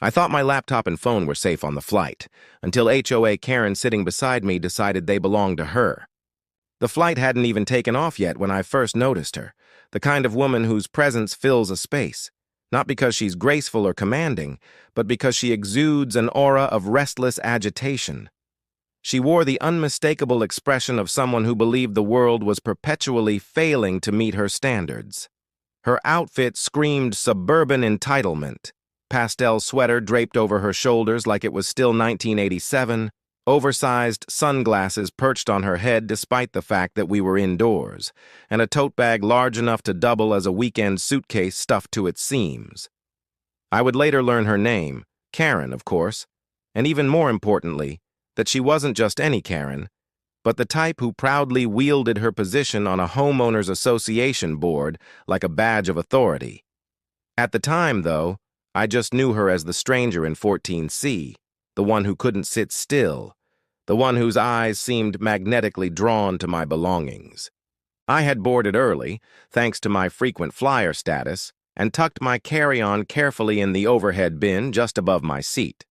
I thought my laptop and phone were safe on the flight, until HOA Karen sitting beside me decided they belonged to her. The flight hadn't even taken off yet when I first noticed her, the kind of woman whose presence fills a space, not because she's graceful or commanding, but because she exudes an aura of restless agitation. She wore the unmistakable expression of someone who believed the world was perpetually failing to meet her standards. Her outfit screamed suburban entitlement, pastel sweater draped over her shoulders like it was still 1987, oversized sunglasses perched on her head despite the fact that we were indoors, and a tote bag large enough to double as a weekend suitcase stuffed to its seams. I would later learn her name, Karen, of course, and even more importantly, that she wasn't just any Karen, but the type who proudly wielded her position on a homeowners association board like a badge of authority. At the time, though, I just knew her as the stranger in 14C, the one who couldn't sit still, the one whose eyes seemed magnetically drawn to my belongings. I had boarded early, thanks to my frequent flyer status, and tucked my carry-on carefully in the overhead bin just above my seat.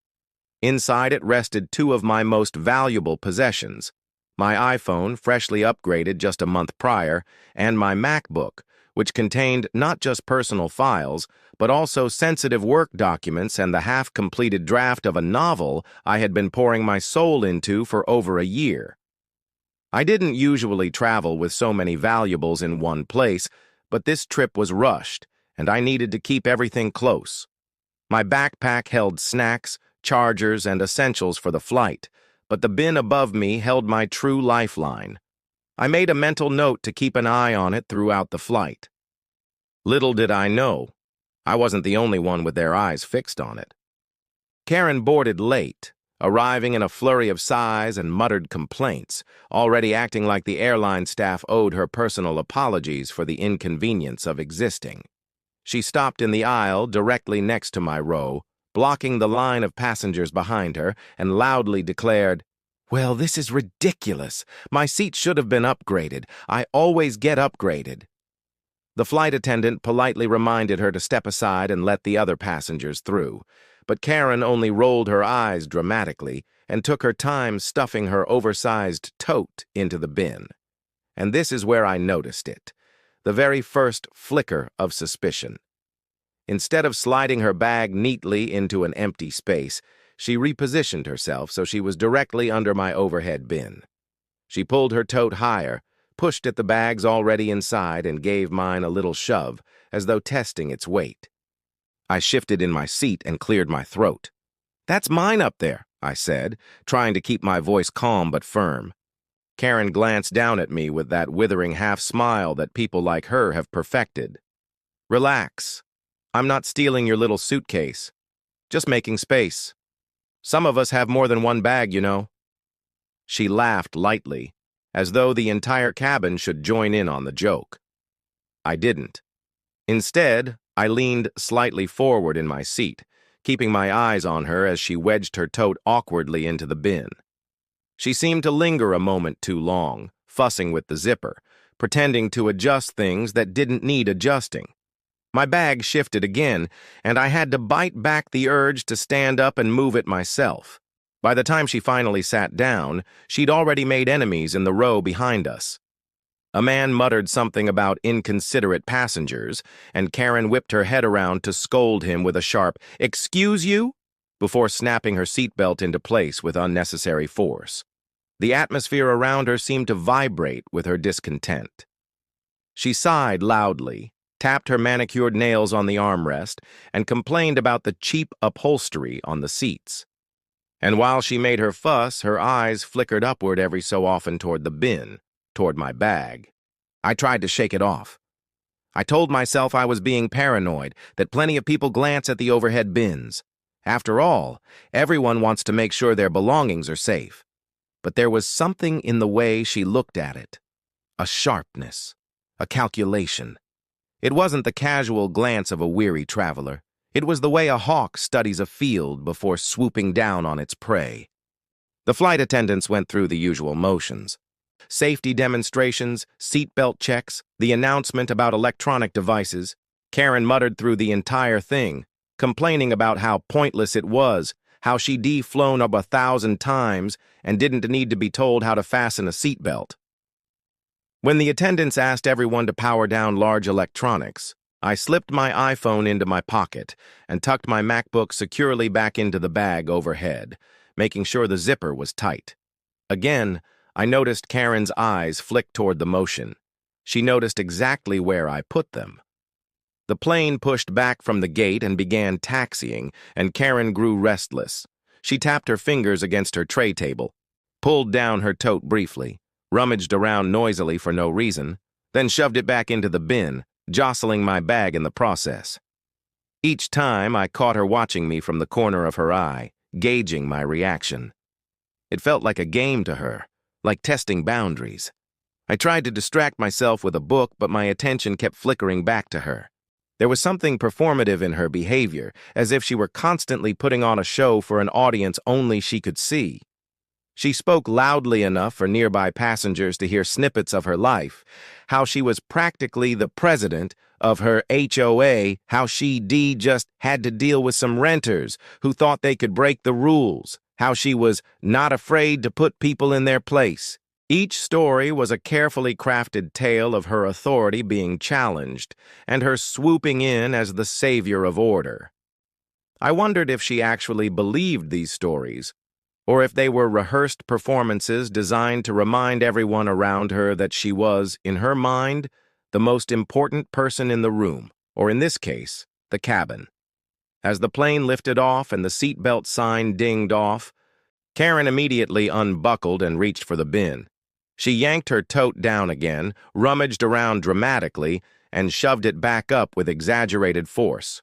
Inside it rested two of my most valuable possessions, my iPhone, freshly upgraded just a month prior, and my MacBook, which contained not just personal files, but also sensitive work documents and the half-completed draft of a novel I had been pouring my soul into for over a year. I didn't usually travel with so many valuables in one place, but this trip was rushed, and I needed to keep everything close. My backpack held snacks, chargers, and essentials for the flight, but the bin above me held my true lifeline. I made a mental note to keep an eye on it throughout the flight. Little did I know, I wasn't the only one with their eyes fixed on it. Karen boarded late, arriving in a flurry of sighs and muttered complaints, already acting like the airline staff owed her personal apologies for the inconvenience of existing. She stopped in the aisle directly next to my row, blocking the line of passengers behind her, and loudly declared, "Well, this is ridiculous. My seat should have been upgraded. I always get upgraded." The flight attendant politely reminded her to step aside and let the other passengers through, but Karen only rolled her eyes dramatically and took her time stuffing her oversized tote into the bin. And this is where I noticed it, the very first flicker of suspicion. Instead of sliding her bag neatly into an empty space, she repositioned herself so she was directly under my overhead bin. She pulled her tote higher, pushed at the bags already inside, and gave mine a little shove, as though testing its weight. I shifted in my seat and cleared my throat. "That's mine up there," I said, trying to keep my voice calm but firm. Karen glanced down at me with that withering half-smile that people like her have perfected. "Relax. I'm not stealing your little suitcase. Just making space. Some of us have more than one bag, you know." She laughed lightly, as though the entire cabin should join in on the joke. I didn't. Instead, I leaned slightly forward in my seat, keeping my eyes on her as she wedged her tote awkwardly into the bin. She seemed to linger a moment too long, fussing with the zipper, pretending to adjust things that didn't need adjusting. My bag shifted again, and I had to bite back the urge to stand up and move it myself. By the time she finally sat down, she'd already made enemies in the row behind us. A man muttered something about inconsiderate passengers, and Karen whipped her head around to scold him with a sharp, "Excuse you?" before snapping her seatbelt into place with unnecessary force. The atmosphere around her seemed to vibrate with her discontent. She sighed loudly, tapped her manicured nails on the armrest, and complained about the cheap upholstery on the seats. And while she made her fuss, her eyes flickered upward every so often toward the bin, toward my bag. I tried to shake it off. I told myself I was being paranoid, that plenty of people glance at the overhead bins. After all, everyone wants to make sure their belongings are safe. But there was something in the way she looked at it. A sharpness, a calculation. It wasn't the casual glance of a weary traveler. It was the way a hawk studies a field before swooping down on its prey. The flight attendants went through the usual motions. Safety demonstrations, seatbelt checks, the announcement about electronic devices. Karen muttered through the entire thing, complaining about how pointless it was, how she'd flown up 1,000 times and didn't need to be told how to fasten a seatbelt. When the attendants asked everyone to power down large electronics, I slipped my iPhone into my pocket and tucked my MacBook securely back into the bag overhead, making sure the zipper was tight. Again, I noticed Karen's eyes flick toward the motion. She noticed exactly where I put them. The plane pushed back from the gate and began taxiing, and Karen grew restless. She tapped her fingers against her tray table, pulled down her tote briefly, rummaged around noisily for no reason, then shoved it back into the bin, jostling my bag in the process. Each time, I caught her watching me from the corner of her eye, gauging my reaction. It felt like a game to her, like testing boundaries. I tried to distract myself with a book, but my attention kept flickering back to her. There was something performative in her behavior, as if she were constantly putting on a show for an audience only she could see. She spoke loudly enough for nearby passengers to hear snippets of her life, how she was practically the president of her HOA, how she just had to deal with some renters who thought they could break the rules, how she was not afraid to put people in their place. Each story was a carefully crafted tale of her authority being challenged and her swooping in as the savior of order. I wondered if she actually believed these stories, or if they were rehearsed performances designed to remind everyone around her that she was, in her mind, the most important person in the room, or in this case, the cabin. As the plane lifted off and the seatbelt sign dinged off, Karen immediately unbuckled and reached for the bin. She yanked her tote down again, rummaged around dramatically, and shoved it back up with exaggerated force.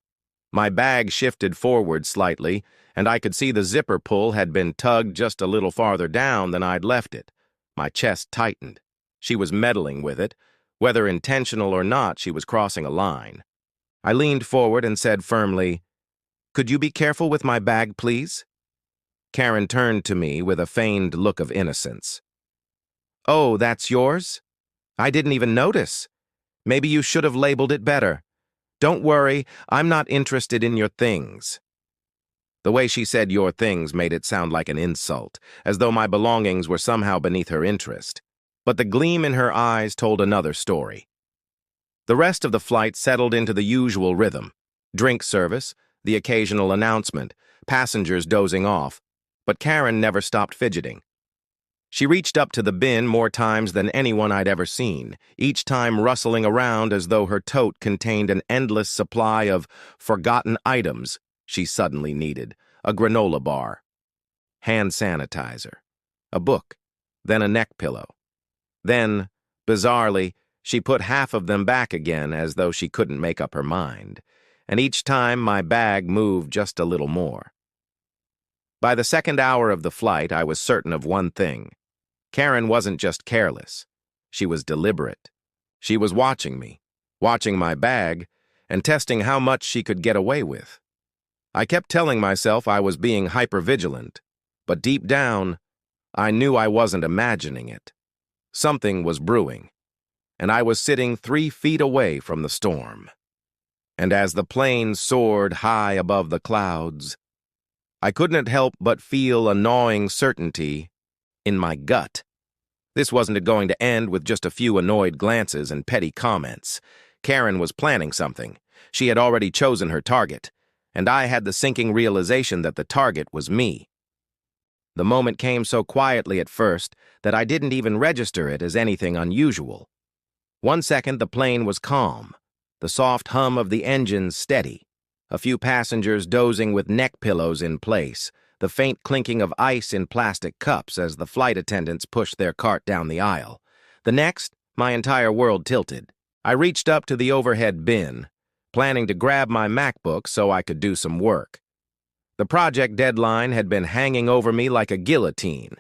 My bag shifted forward slightly, and I could see the zipper pull had been tugged just a little farther down than I'd left it. My chest tightened. She was meddling with it. Whether intentional or not, she was crossing a line. I leaned forward and said firmly, "Could you be careful with my bag, please?" Karen turned to me with a feigned look of innocence. "Oh, that's yours? I didn't even notice. Maybe you should have labeled it better. Don't worry, I'm not interested in your things." The way she said "your things" made it sound like an insult, as though my belongings were somehow beneath her interest. But the gleam in her eyes told another story. The rest of the flight settled into the usual rhythm. Drink service, the occasional announcement, passengers dozing off, but Karen never stopped fidgeting. She reached up to the bin more times than anyone I'd ever seen, each time rustling around as though her tote contained an endless supply of forgotten items she suddenly needed: a granola bar, hand sanitizer, a book, then a neck pillow. Then, bizarrely, she put half of them back again as though she couldn't make up her mind, and each time my bag moved just a little more. By the second hour of the flight, I was certain of one thing. Karen wasn't just careless. She was deliberate. She was watching me, watching my bag, and testing how much she could get away with. I kept telling myself I was being hypervigilant, but deep down, I knew I wasn't imagining it. Something was brewing, and I was sitting 3 feet away from the storm. And as the plane soared high above the clouds, I couldn't help but feel a gnawing certainty in my gut. This wasn't going to end with just a few annoyed glances and petty comments. Karen was planning something. She had already chosen her target, and I had the sinking realization that the target was me. The moment came so quietly at first that I didn't even register it as anything unusual. 1 second the plane was calm, the soft hum of the engines steady, a few passengers dozing with neck pillows in place, the faint clinking of ice in plastic cups as the flight attendants pushed their cart down the aisle. The next, my entire world tilted. I reached up to the overhead bin, planning to grab my MacBook so I could do some work. The project deadline had been hanging over me like a guillotine,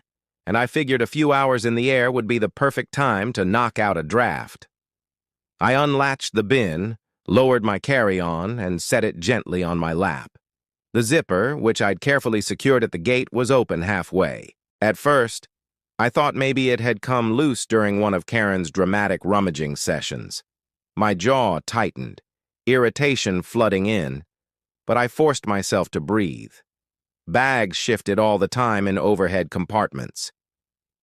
and I figured a few hours in the air would be the perfect time to knock out a draft. I unlatched the bin, lowered my carry-on, and set it gently on my lap. The zipper, which I'd carefully secured at the gate, was open halfway. At first, I thought maybe it had come loose during one of Karen's dramatic rummaging sessions. My jaw tightened, irritation flooding in. but I forced myself to breathe. Bags shifted all the time in overhead compartments.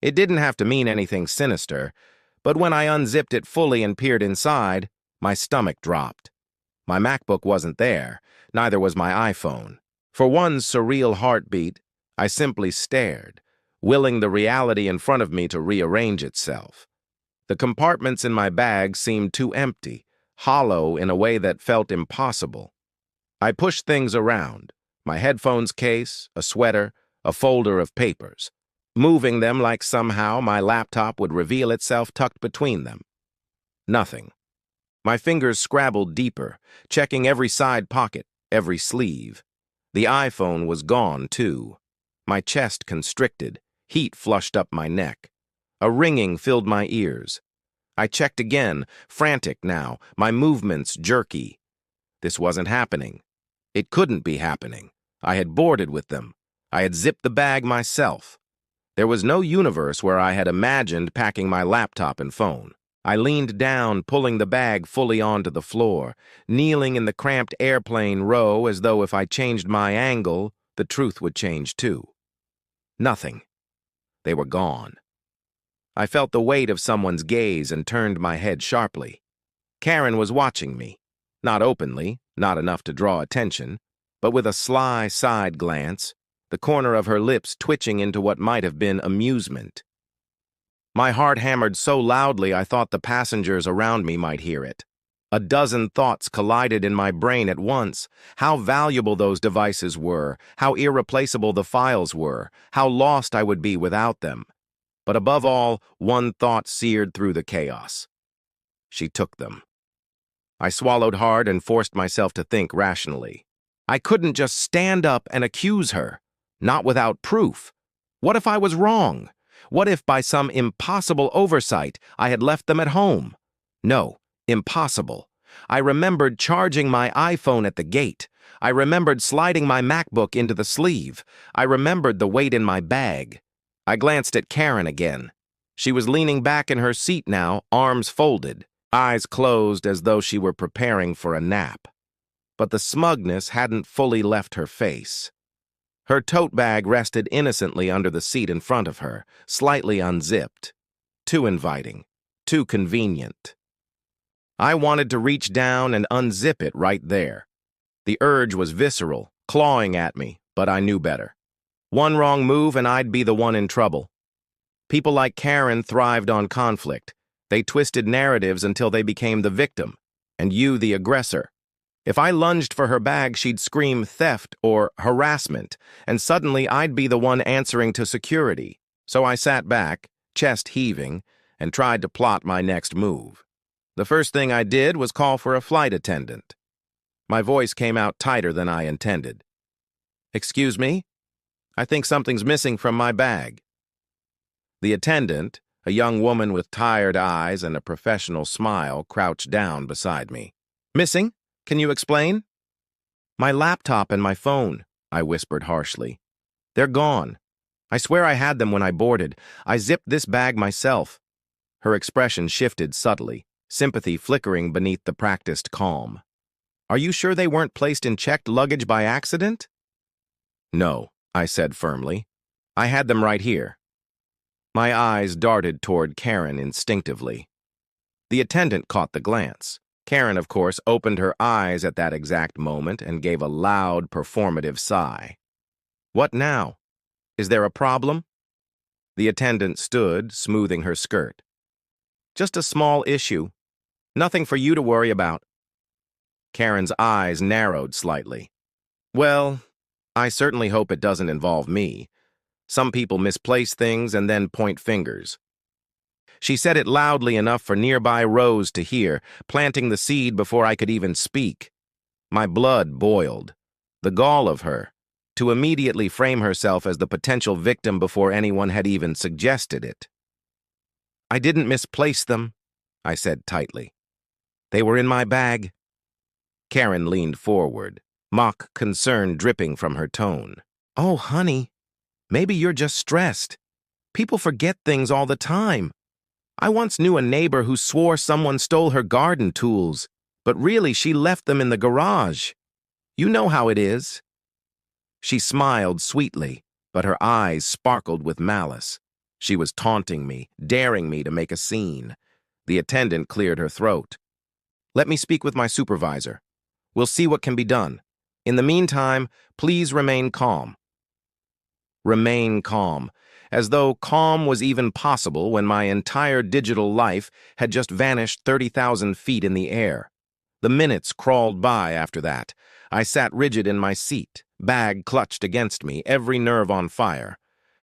It didn't have to mean anything sinister, but when I unzipped it fully and peered inside, my stomach dropped. My MacBook wasn't there, neither was my iPhone. For one surreal heartbeat, I simply stared, willing the reality in front of me to rearrange itself. The compartments in my bag seemed too empty, hollow in a way that felt impossible. I pushed things around, my headphones case, a sweater, a folder of papers, moving them like somehow my laptop would reveal itself tucked between them. Nothing. My fingers scrabbled deeper, checking every side pocket, every sleeve. The iPhone was gone, too. My chest constricted, heat flushed up my neck. A ringing filled my ears. I checked again, frantic now, my movements jerky. This wasn't happening. It couldn't be happening. I had boarded with them. I had zipped the bag myself. There was no universe where I had imagined packing my laptop and phone. I leaned down, pulling the bag fully onto the floor, kneeling in the cramped airplane row as though if I changed my angle, the truth would change too. Nothing. They were gone. I felt the weight of someone's gaze and turned my head sharply. Karen was watching me. Not openly, not enough to draw attention, but with a sly side glance, the corner of her lips twitching into what might have been amusement. My heart hammered so loudly I thought the passengers around me might hear it. A dozen thoughts collided in my brain at once. How valuable those devices were, how irreplaceable the files were, how lost I would be without them. But above all, one thought seared through the chaos. She took them. I swallowed hard and forced myself to think rationally. I couldn't just stand up and accuse her, not without proof. What if I was wrong? What if by some impossible oversight I had left them at home? No, impossible. I remembered charging my iPhone at the gate. I remembered sliding my MacBook into the sleeve. I remembered the weight in my bag. I glanced at Karen again. She was leaning back in her seat now, arms folded, eyes closed as though she were preparing for a nap. But the smugness hadn't fully left her face. Her tote bag rested innocently under the seat in front of her, slightly unzipped. Too inviting, too convenient. I wanted to reach down and unzip it right there. The urge was visceral, clawing at me, but I knew better. One wrong move and I'd be the one in trouble. People like Karen thrived on conflict. They twisted narratives until they became the victim, and you the aggressor. If I lunged for her bag, she'd scream theft or harassment, and suddenly I'd be the one answering to security. So I sat back, chest heaving, and tried to plot my next move. The first thing I did was call for a flight attendant. My voice came out tighter than I intended. "Excuse me? I think something's missing from my bag." The attendant, a young woman with tired eyes and a professional smile, crouched down beside me. "Missing? Can you explain?" "My laptop and my phone," I whispered harshly. "They're gone. I swear I had them when I boarded. I zipped this bag myself." Her expression shifted subtly, sympathy flickering beneath the practiced calm. "Are you sure they weren't placed in checked luggage by accident?" "No," I said firmly. "I had them right here." My eyes darted toward Karen instinctively. The attendant caught the glance. Karen, of course, opened her eyes at that exact moment and gave a loud, performative sigh. "What now? Is there a problem?" The attendant stood, smoothing her skirt. "Just a small issue. Nothing for you to worry about." Karen's eyes narrowed slightly. "Well, I certainly hope it doesn't involve me. Some people misplace things and then point fingers." She said it loudly enough for nearby rows to hear, planting the seed before I could even speak. My blood boiled. The gall of her, to immediately frame herself as the potential victim before anyone had even suggested it. "I didn't misplace them," I said tightly. "They were in my bag." Karen leaned forward, mock concern dripping from her tone. "Oh, honey, maybe you're just stressed. People forget things all the time. I once knew a neighbor who swore someone stole her garden tools, but really she left them in the garage." You know how it is." She smiled sweetly, but her eyes sparkled with malice. She was taunting me, daring me to make a scene. The attendant cleared her throat. "Let me speak with my supervisor. We'll see what can be done. In the meantime, please remain calm." Remain calm, as though calm was even possible when my entire digital life had just vanished 30,000 feet in the air. The minutes crawled by after that. I sat rigid in my seat, bag clutched against me, every nerve on fire.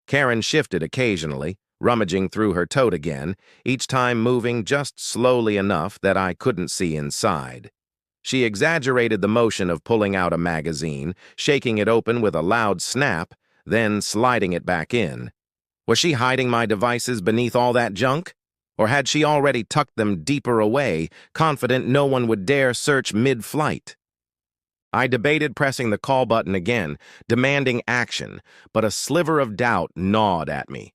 Karen shifted occasionally, rummaging through her tote again, each time moving just slowly enough that I couldn't see inside. She exaggerated the motion of pulling out a magazine, shaking it open with a loud snap, then sliding it back in. Was she hiding my devices beneath all that junk? Or had she already tucked them deeper away, confident no one would dare search mid-flight? I debated pressing the call button again, demanding action, but a sliver of doubt gnawed at me.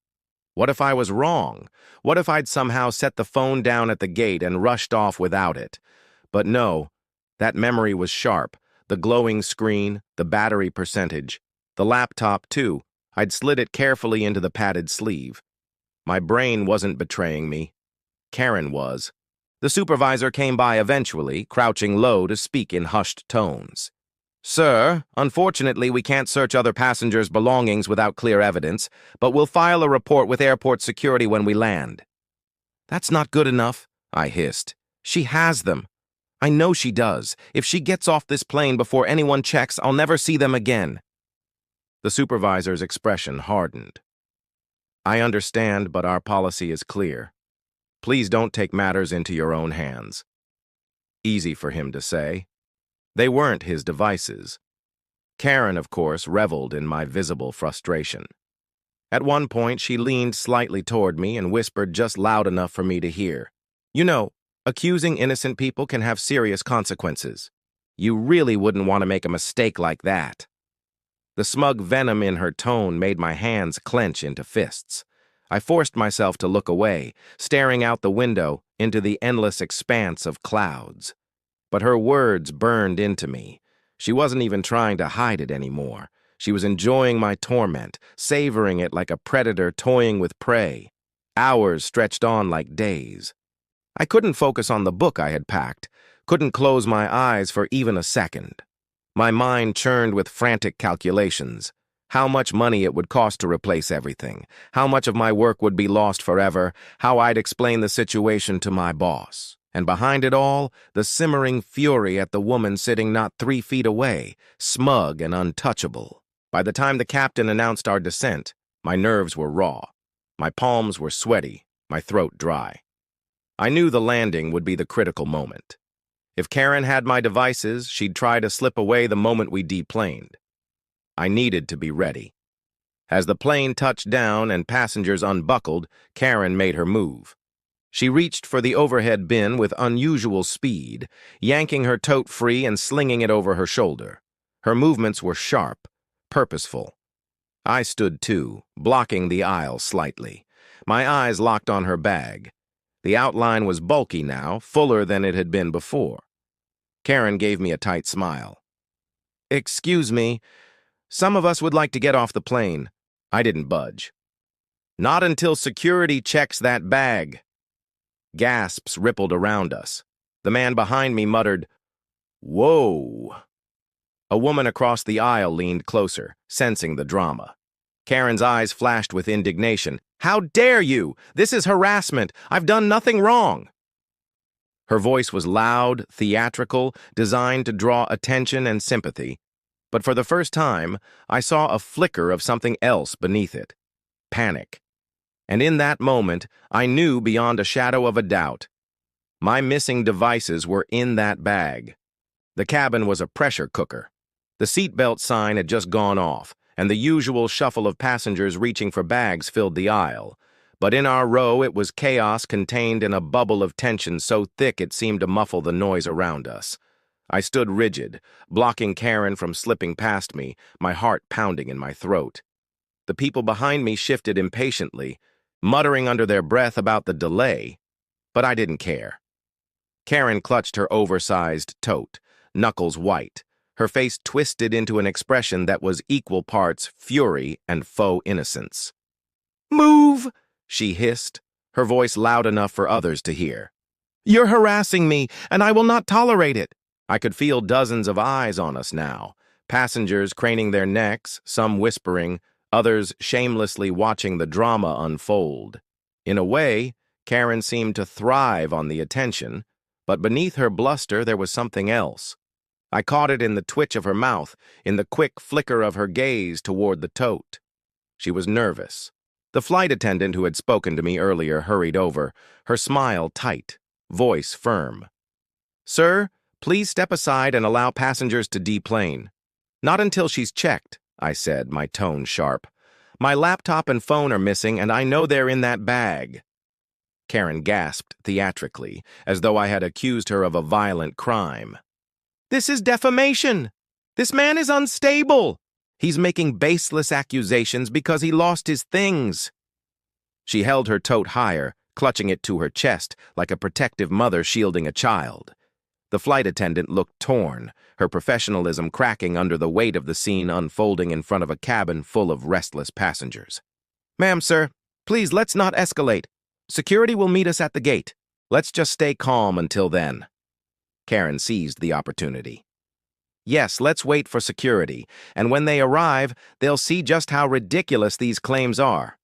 What if I was wrong? What if I'd somehow set the phone down at the gate and rushed off without it? But no, that memory was sharp. The glowing screen, the battery percentage, the laptop too. I'd slid it carefully into the padded sleeve. My brain wasn't betraying me. Karen was. The supervisor came by eventually, crouching low to speak in hushed tones. "Sir, unfortunately we can't search other passengers' belongings without clear evidence, but we'll file a report with airport security when we land." "That's not good enough," I hissed. "She has them. I know she does. If she gets off this plane before anyone checks, I'll never see them again." The supervisor's expression hardened. "I understand, but our policy is clear. Please don't take matters into your own hands." Easy for him to say. They weren't his devices. Karen, of course, reveled in my visible frustration. At one point, she leaned slightly toward me and whispered just loud enough for me to hear. "You know, accusing innocent people can have serious consequences. You really wouldn't want to make a mistake like that." The smug venom in her tone made my hands clench into fists. I forced myself to look away, staring out the window into the endless expanse of clouds. But her words burned into me. She wasn't even trying to hide it anymore. She was enjoying my torment, savoring it like a predator toying with prey. Hours stretched on like days. I couldn't focus on the book I had packed, couldn't close my eyes for even a second. My mind churned with frantic calculations. How much money it would cost to replace everything, how much of my work would be lost forever, how I'd explain the situation to my boss. And behind it all, the simmering fury at the woman sitting not 3 feet away, smug and untouchable. By the time the captain announced our descent, my nerves were raw. My palms were sweaty, my throat dry. I knew the landing would be the critical moment. If Karen had my devices, she'd try to slip away the moment we deplaned. I needed to be ready. As the plane touched down and passengers unbuckled, Karen made her move. She reached for the overhead bin with unusual speed, yanking her tote free and slinging it over her shoulder. Her movements were sharp, purposeful. I stood too, blocking the aisle slightly. My eyes locked on her bag. The outline was bulky now, fuller than it had been before. Karen gave me a tight smile. "Excuse me, some of us would like to get off the plane." I didn't budge. "Not until security checks that bag." Gasps rippled around us. The man behind me muttered, "Whoa." A woman across the aisle leaned closer, sensing the drama. Karen's eyes flashed with indignation. "How dare you? This is harassment. I've done nothing wrong." Her voice was loud, theatrical, designed to draw attention and sympathy. But for the first time, I saw a flicker of something else beneath it. Panic. And in that moment, I knew beyond a shadow of a doubt. My missing devices were in that bag. The cabin was a pressure cooker. The seatbelt sign had just gone off, and the usual shuffle of passengers reaching for bags filled the aisle. But in our row, it was chaos contained in a bubble of tension so thick it seemed to muffle the noise around us. I stood rigid, blocking Karen from slipping past me, my heart pounding in my throat. The people behind me shifted impatiently, muttering under their breath about the delay, but I didn't care. Karen clutched her oversized tote, knuckles white. her face twisted into an expression that was equal parts fury and faux innocence. "Move!" she hissed, her voice loud enough for others to hear. "You're harassing me, and I will not tolerate it." I could feel dozens of eyes on us now, passengers craning their necks, some whispering, others shamelessly watching the drama unfold. In a way, Karen seemed to thrive on the attention, but beneath her bluster there was something else. I caught it in the twitch of her mouth, in the quick flicker of her gaze toward the tote. She was nervous. The flight attendant who had spoken to me earlier hurried over, her smile tight, voice firm. "Sir, please step aside and allow passengers to deplane." "Not until she's checked," I said, my tone sharp. "My laptop and phone are missing, and I know they're in that bag." Karen gasped theatrically, as though I had accused her of a violent crime. "This is defamation! This man is unstable! He's making baseless accusations because he lost his things." She held her tote higher, clutching it to her chest like a protective mother shielding a child. The flight attendant looked torn, her professionalism cracking under the weight of the scene unfolding in front of a cabin full of restless passengers. "Ma'am, sir, please let's not escalate. Security will meet us at the gate. Let's just stay calm until then." Karen seized the opportunity. "Yes, let's wait for security, and when they arrive, they'll see just how ridiculous these claims are."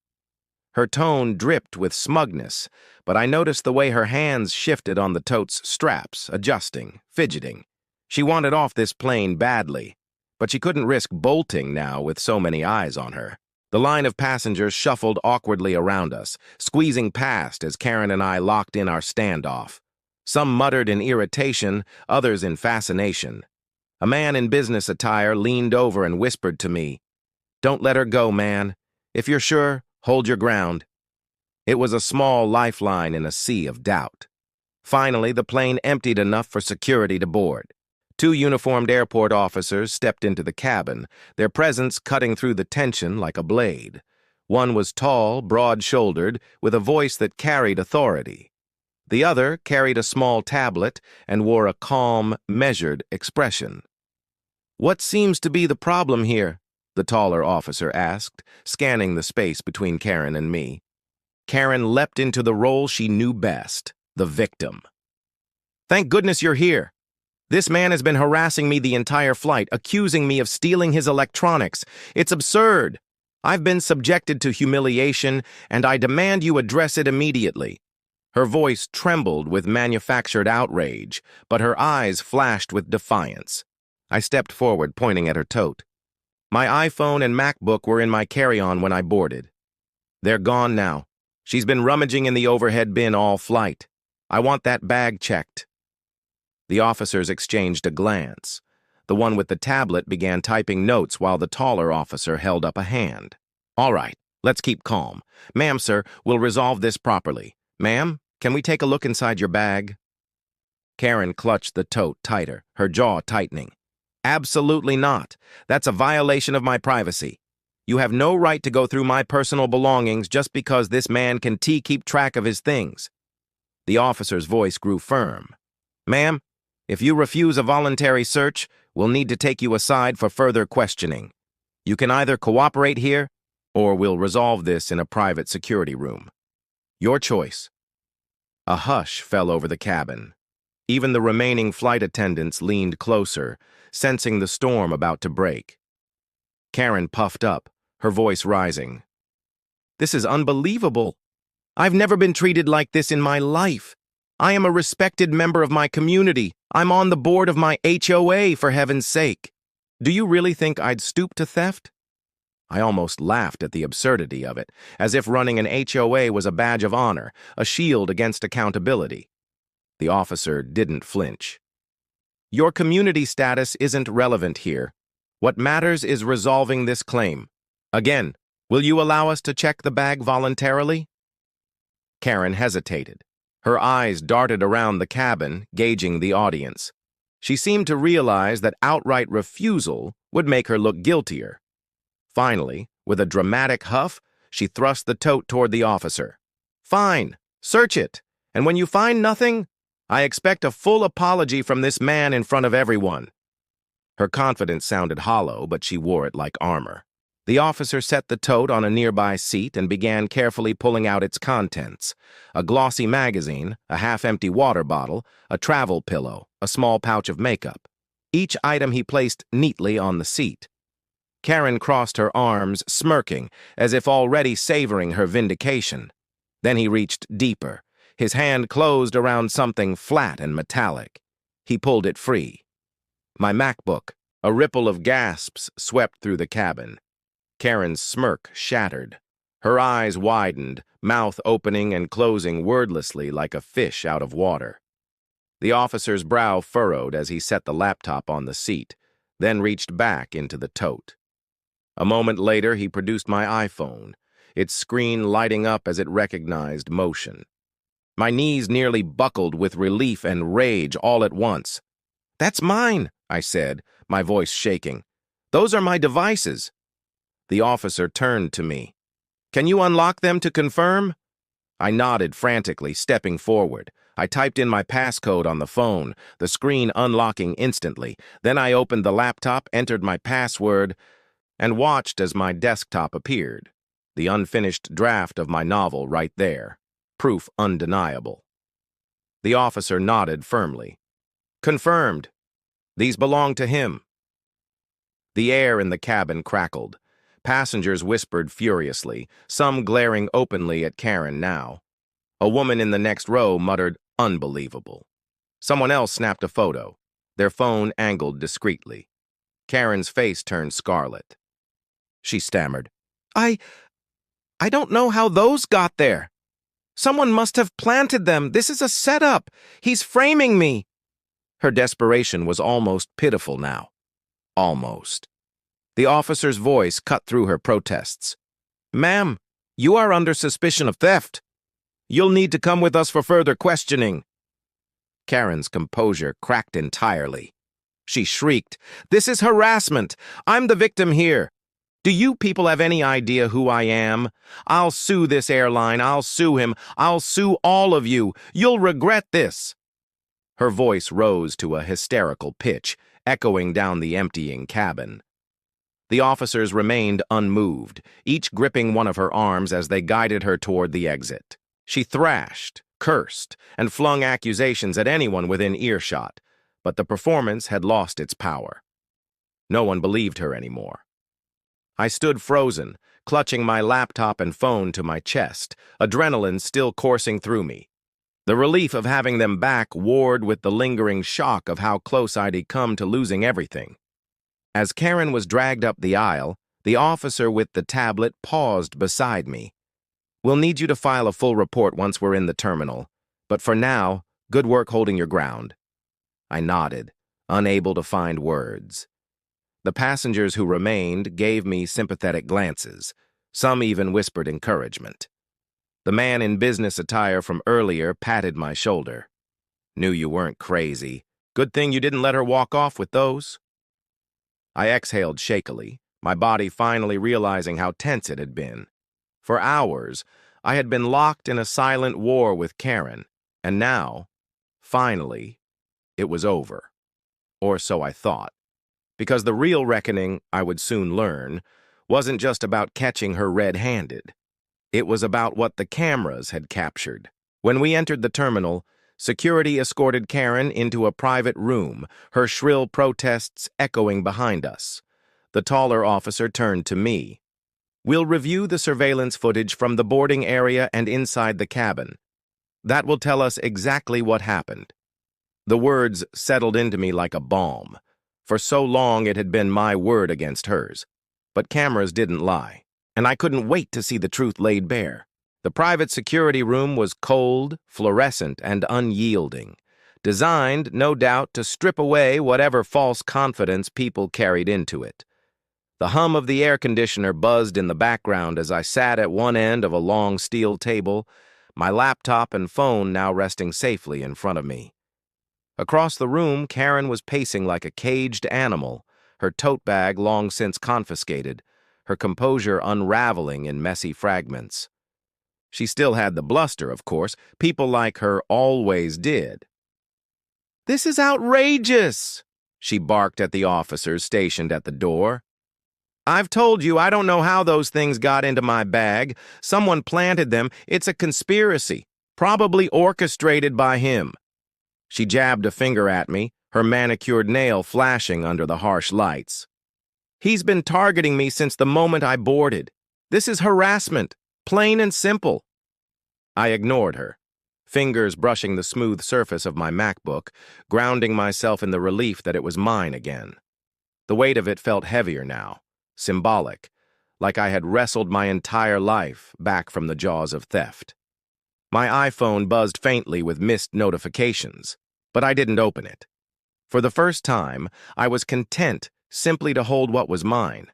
Her tone dripped with smugness, but I noticed the way her hands shifted on the tote's straps, adjusting, fidgeting. She wanted off this plane badly, but she couldn't risk bolting now with so many eyes on her. The line of passengers shuffled awkwardly around us, squeezing past as Karen and I locked in our standoff. Some muttered in irritation, others in fascination. A man in business attire leaned over and whispered to me, "Don't let her go, man. If you're sure, hold your ground." It was a small lifeline in a sea of doubt. Finally, the plane emptied enough for security to board. 2 uniformed airport officers stepped into the cabin, their presence cutting through the tension like a blade. One was tall, broad-shouldered, with a voice that carried authority. The other carried a small tablet and wore a calm, measured expression. "What seems to be the problem here?" the taller officer asked, scanning the space between Karen and me. Karen leapt into the role she knew best, the victim. "Thank goodness you're here. This man has been harassing me the entire flight, accusing me of stealing his electronics. It's absurd. I've been subjected to humiliation, and I demand you address it immediately." Her voice trembled with manufactured outrage, but her eyes flashed with defiance. I stepped forward, pointing at her tote. "My iPhone and MacBook were in my carry-on when I boarded. They're gone now. She's been rummaging in the overhead bin all flight. I want that bag checked." The officers exchanged a glance. The one with the tablet began typing notes while the taller officer held up a hand. "All right, let's keep calm. Ma'am, sir, we'll resolve this properly. Ma'am, can we take a look inside your bag?" Karen clutched the tote tighter, her jaw tightening. "Absolutely not. That's a violation of my privacy. You have no right to go through my personal belongings just because this man can keep track of his things." The officer's voice grew firm. "Ma'am, if you refuse a voluntary search, we'll need to take you aside for further questioning. You can either cooperate here, or we'll resolve this in a private security room. Your choice." A hush fell over the cabin. Even the remaining flight attendants leaned closer, sensing the storm about to break. Karen puffed up, her voice rising. "This is unbelievable. I've never been treated like this in my life. I am a respected member of my community. I'm on the board of my HOA, for heaven's sake. Do you really think I'd stoop to theft?" I almost laughed at the absurdity of it, as if running an HOA was a badge of honor, a shield against accountability. The officer didn't flinch. "Your community status isn't relevant here. What matters is resolving this claim. Again, will you allow us to check the bag voluntarily?" Karen hesitated. Her eyes darted around the cabin, gauging the audience. She seemed to realize that outright refusal would make her look guiltier. Finally, with a dramatic huff, she thrust the tote toward the officer. "Fine, search it, and when you find nothing, I expect a full apology from this man in front of everyone." Her confidence sounded hollow, but she wore it like armor. The officer set the tote on a nearby seat and began carefully pulling out its contents: a glossy magazine, a half-empty water bottle, a travel pillow, a small pouch of makeup. Each item he placed neatly on the seat. Karen crossed her arms, smirking, as if already savoring her vindication. Then he reached deeper. His hand closed around something flat and metallic. He pulled it free. My MacBook. A ripple of gasps swept through the cabin. Karen's smirk shattered. Her eyes widened, mouth opening and closing wordlessly like a fish out of water. The officer's brow furrowed as he set the laptop on the seat, then reached back into the tote. A moment later, he produced my iPhone, its screen lighting up as it recognized motion. My knees nearly buckled with relief and rage all at once. "That's mine," I said, my voice shaking. "Those are my devices." The officer turned to me. "Can you unlock them to confirm?" I nodded frantically, stepping forward. I typed in my passcode on the phone, the screen unlocking instantly. Then I opened the laptop, entered my password, and watched as my desktop appeared. The unfinished draft of my novel right there. Proof undeniable. The officer nodded firmly. "Confirmed. These belong to him." The air in the cabin crackled. Passengers whispered furiously, some glaring openly at Karen now. A woman in the next row muttered, "Unbelievable." Someone else snapped a photo, their phone angled discreetly. Karen's face turned scarlet. She stammered, I don't know how those got there. Someone must have planted them. This is a setup. He's framing me." Her desperation was almost pitiful now. Almost. The officer's voice cut through her protests. "Ma'am, you are under suspicion of theft. You'll need to come with us for further questioning." Karen's composure cracked entirely. She shrieked, "This is harassment. I'm the victim here. Do you people have any idea who I am? I'll sue this airline. I'll sue him. I'll sue all of you. You'll regret this." Her voice rose to a hysterical pitch, echoing down the emptying cabin. The officers remained unmoved, each gripping one of her arms as they guided her toward the exit. She thrashed, cursed, and flung accusations at anyone within earshot, but the performance had lost its power. No one believed her anymore. I stood frozen, clutching my laptop and phone to my chest, adrenaline still coursing through me. The relief of having them back warred with the lingering shock of how close I'd come to losing everything. As Karen was dragged up the aisle, the officer with the tablet paused beside me. "We'll need you to file a full report once we're in the terminal, but for now, good work holding your ground." I nodded, unable to find words. The passengers who remained gave me sympathetic glances. Some even whispered encouragement. The man in business attire from earlier patted my shoulder. "Knew you weren't crazy. Good thing you didn't let her walk off with those." I exhaled shakily, my body finally realizing how tense it had been. For hours, I had been locked in a silent war with Karen, and now, finally, it was over. Or so I thought. Because the real reckoning, I would soon learn, wasn't just about catching her red-handed. It was about what the cameras had captured. When we entered the terminal, security escorted Karen into a private room, her shrill protests echoing behind us. The taller officer turned to me. "We'll review the surveillance footage from the boarding area and inside the cabin. That will tell us exactly what happened." The words settled into me like a balm. For so long it had been my word against hers. But cameras didn't lie, and I couldn't wait to see the truth laid bare. The private security room was cold, fluorescent, and unyielding, designed, no doubt, to strip away whatever false confidence people carried into it. The hum of the air conditioner buzzed in the background as I sat at one end of a long steel table, my laptop and phone now resting safely in front of me. Across the room, Karen was pacing like a caged animal, her tote bag long since confiscated, her composure unraveling in messy fragments. She still had the bluster, of course. People like her always did. "This is outrageous!" she barked at the officers stationed at the door. "I've told you I don't know how those things got into my bag. Someone planted them. It's a conspiracy, probably orchestrated by him." She jabbed a finger at me, her manicured nail flashing under the harsh lights. "He's been targeting me since the moment I boarded. This is harassment, plain and simple." I ignored her, fingers brushing the smooth surface of my MacBook, grounding myself in the relief that it was mine again. The weight of it felt heavier now, symbolic, like I had wrestled my entire life back from the jaws of theft. My iPhone buzzed faintly with missed notifications, but I didn't open it. For the first time, I was content simply to hold what was mine.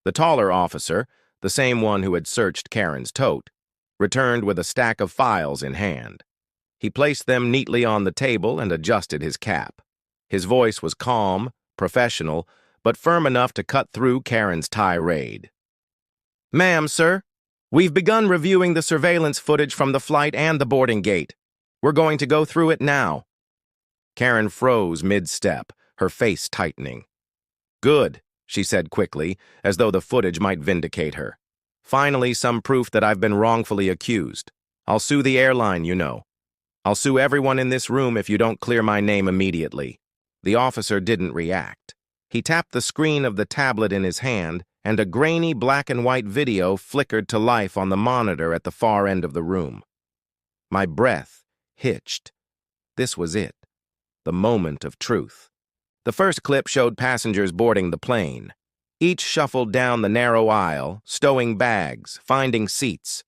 The taller officer, the same one who had searched Karen's tote, returned with a stack of files in hand. He placed them neatly on the table and adjusted his cap. His voice was calm, professional, but firm enough to cut through Karen's tirade. "Ma'am, sir, we've begun reviewing the surveillance footage from the flight and the boarding gate. We're going to go through it now." Karen froze mid-step, her face tightening. "Good," she said quickly, as though the footage might vindicate her. "Finally, some proof that I've been wrongfully accused. I'll sue the airline, you know. I'll sue everyone in this room if you don't clear my name immediately." The officer didn't react. He tapped the screen of the tablet in his hand, and a grainy black and white video flickered to life on the monitor at the far end of the room. My breath hitched. This was it, the moment of truth. The first clip showed passengers boarding the plane. Each shuffled down the narrow aisle, stowing bags, finding seats.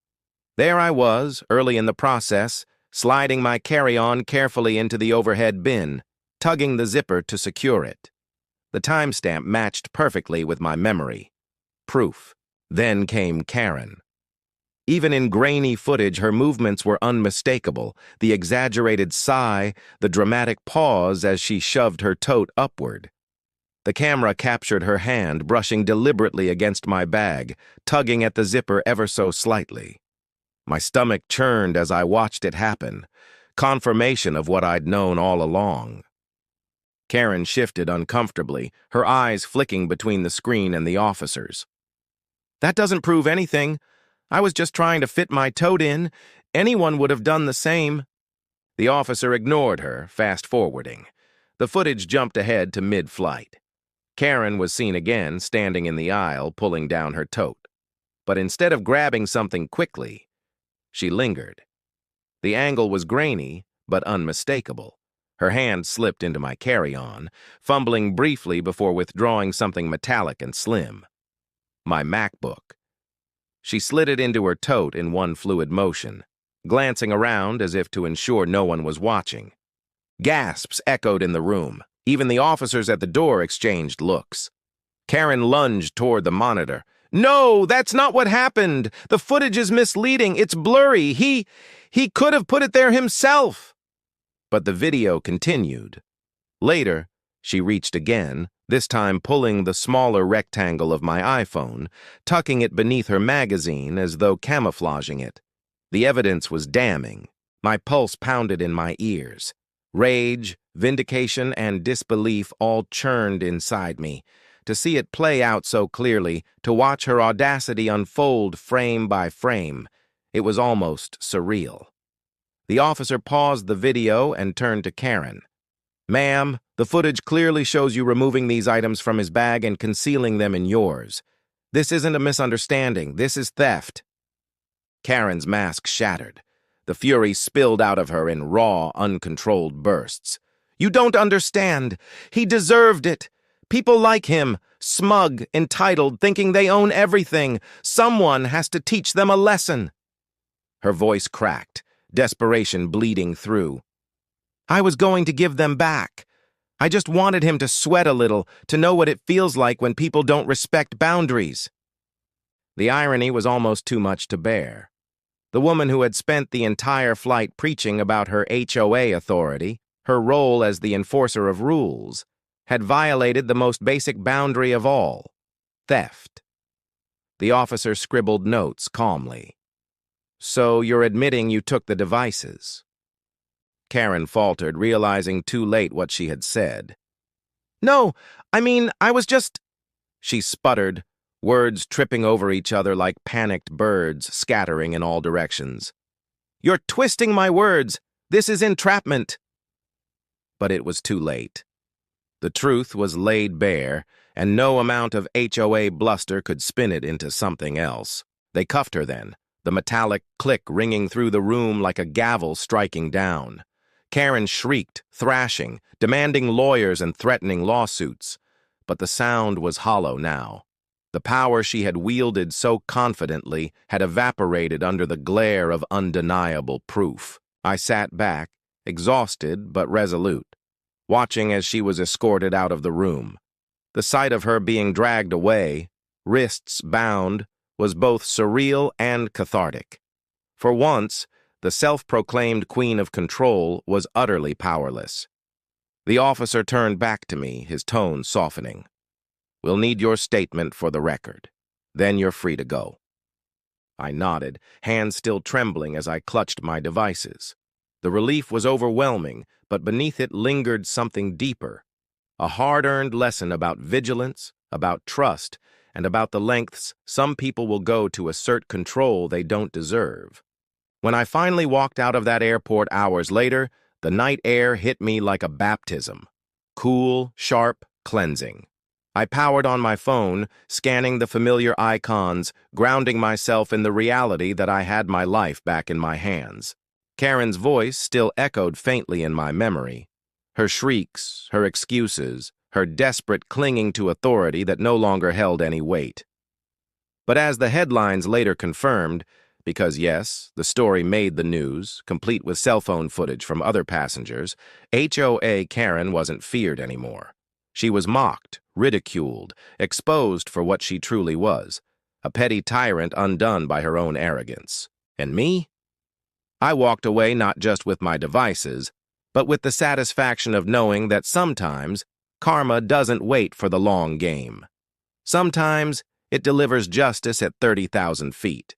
There I was, early in the process, sliding my carry-on carefully into the overhead bin, tugging the zipper to secure it. The timestamp matched perfectly with my memory. Proof. Then came Karen. Even in grainy footage, her movements were unmistakable, the exaggerated sigh, the dramatic pause as she shoved her tote upward. The camera captured her hand brushing deliberately against my bag, tugging at the zipper ever so slightly. My stomach churned as I watched it happen, confirmation of what I'd known all along. Karen shifted uncomfortably, her eyes flicking between the screen and the officers. "That doesn't prove anything. I was just trying to fit my tote in. Anyone would have done the same." The officer ignored her, fast-forwarding. The footage jumped ahead to mid-flight. Karen was seen again, standing in the aisle, pulling down her tote. But instead of grabbing something quickly, she lingered. The angle was grainy, but unmistakable. Her hand slipped into my carry-on, fumbling briefly before withdrawing something metallic and slim. My MacBook. She slid it into her tote in one fluid motion, glancing around as if to ensure no one was watching. Gasps echoed in the room. Even the officers at the door exchanged looks. Karen lunged toward the monitor. "No, that's not what happened. The footage is misleading. It's blurry. He could have put it there himself." But the video continued. Later, she reached again, this time pulling the smaller rectangle of my iPhone, tucking it beneath her magazine as though camouflaging it. The evidence was damning. My pulse pounded in my ears. Rage, vindication, and disbelief all churned inside me. To see it play out so clearly, to watch her audacity unfold frame by frame, it was almost surreal. The officer paused the video and turned to Karen. "Ma'am, the footage clearly shows you removing these items from his bag and concealing them in yours. This isn't a misunderstanding. This is theft." Karen's mask shattered. The fury spilled out of her in raw, uncontrolled bursts. "You don't understand. He deserved it. People like him, smug, entitled, thinking they own everything. Someone has to teach them a lesson." Her voice cracked, desperation bleeding through. "I was going to give them back. I just wanted him to sweat a little, to know what it feels like when people don't respect boundaries." The irony was almost too much to bear. The woman who had spent the entire flight preaching about her HOA authority, her role as the enforcer of rules, had violated the most basic boundary of all, theft. The officer scribbled notes calmly. "So you're admitting you took the devices?" Karen faltered, realizing too late what she had said. No, I mean, I was just... She sputtered, words tripping over each other like panicked birds scattering in all directions. You're twisting my words. This is entrapment. But it was too late. The truth was laid bare, and no amount of HOA bluster could spin it into something else. They cuffed her then, the metallic click ringing through the room like a gavel striking down. Karen shrieked, thrashing, demanding lawyers and threatening lawsuits. But the sound was hollow now. The power she had wielded so confidently had evaporated under the glare of undeniable proof. I sat back, exhausted but resolute, watching as she was escorted out of the room. The sight of her being dragged away, wrists bound, was both surreal and cathartic. For once, the self-proclaimed queen of control was utterly powerless. The officer turned back to me, his tone softening. We'll need your statement for the record. Then you're free to go. I nodded, hands still trembling as I clutched my devices. The relief was overwhelming, but beneath it lingered something deeper. A hard-earned lesson about vigilance, about trust, and about the lengths some people will go to assert control they don't deserve. When I finally walked out of that airport hours later, the night air hit me like a baptism. Cool, sharp, cleansing. I powered on my phone, scanning the familiar icons, grounding myself in the reality that I had my life back in my hands. Karen's voice still echoed faintly in my memory. Her shrieks, her excuses, her desperate clinging to authority that no longer held any weight. But as the headlines later confirmed, because yes, the story made the news, complete with cell phone footage from other passengers, HOA Karen wasn't feared anymore. She was mocked, ridiculed, exposed for what she truly was, a petty tyrant undone by her own arrogance. And me? I walked away not just with my devices, but with the satisfaction of knowing that sometimes karma doesn't wait for the long game. Sometimes it delivers justice at 30,000 feet.